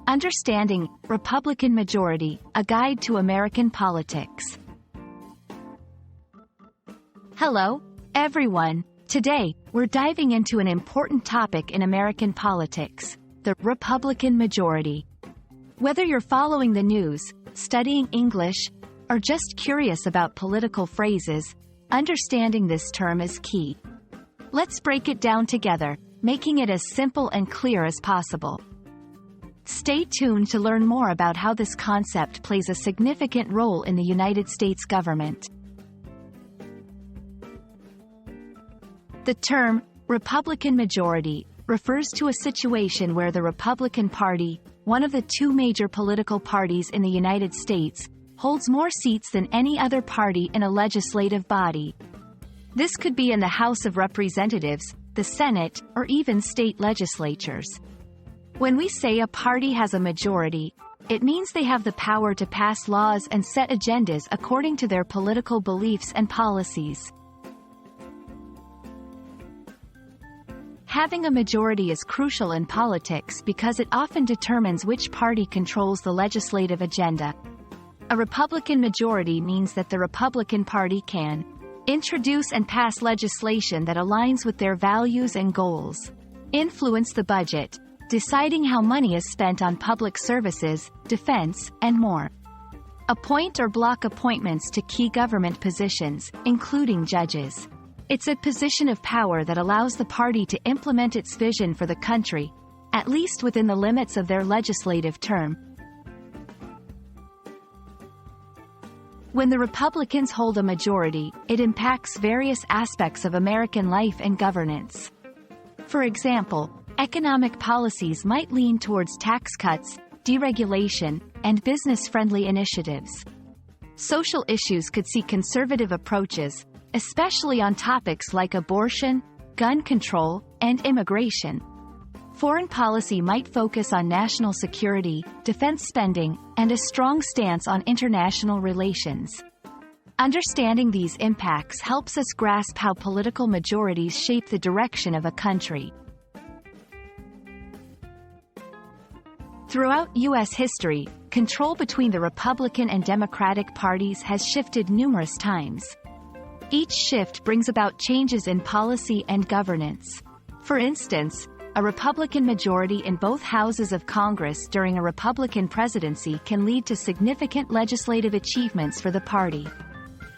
Understanding Republican Majority, a Guide to American Politics. Hello, everyone. Today, we're diving into an important topic in American politics, the Republican majority. Whether you're following the news, studying English, or just curious about political phrases, understanding this term is key. Let's break it down together, making it as simple and clear as possible. Stay tuned to learn more about how this concept plays a significant role in the United States government. The term, Republican majority, refers to a situation where the Republican Party, one of the two major political parties in the United States, holds more seats than any other party in a legislative body. This could be in the House of Representatives, the Senate, or even state legislatures. When we say a party has a majority, it means they have the power to pass laws and set agendas according to their political beliefs and policies. Having a majority is crucial in politics because it often determines which party controls the legislative agenda. A Republican majority means that the Republican Party can introduce and pass legislation that aligns with their values and goals, influence the budget, deciding how money is spent on public services, defense, and more, appoint or block appointments to key government positions, including judges. It's a position of power that allows the party to implement its vision for the country, at least within the limits of their legislative term. When the Republicans hold a majority, it impacts various aspects of American life and governance. For example, economic policies might lean towards tax cuts, deregulation, and business-friendly initiatives. Social issues could see conservative approaches, especially on topics like abortion, gun control, and immigration. Foreign policy might focus on national security, defense spending, and a strong stance on international relations. Understanding these impacts helps us grasp how political majorities shape the direction of a country. Throughout U.S. history, control between the Republican and Democratic parties has shifted numerous times. Each shift brings about changes in policy and governance. For instance, a Republican majority in both houses of Congress during a Republican presidency can lead to significant legislative achievements for the party.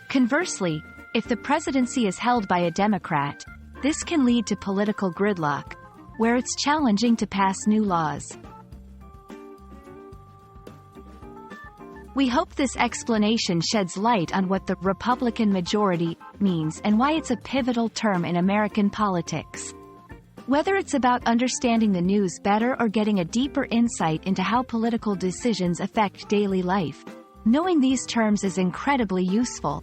Conversely, if the presidency is held by a Democrat, this can lead to political gridlock, where it's challenging to pass new laws. We hope this explanation sheds light on what the Republican majority means and why it's a pivotal term in American politics. Whether it's about understanding the news better or getting a deeper insight into how political decisions affect daily life, knowing these terms is incredibly useful.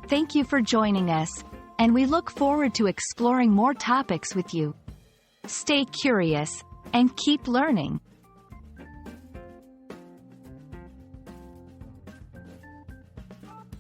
Thank you for joining us, and we look forward to exploring more topics with you. Stay curious, and keep learning.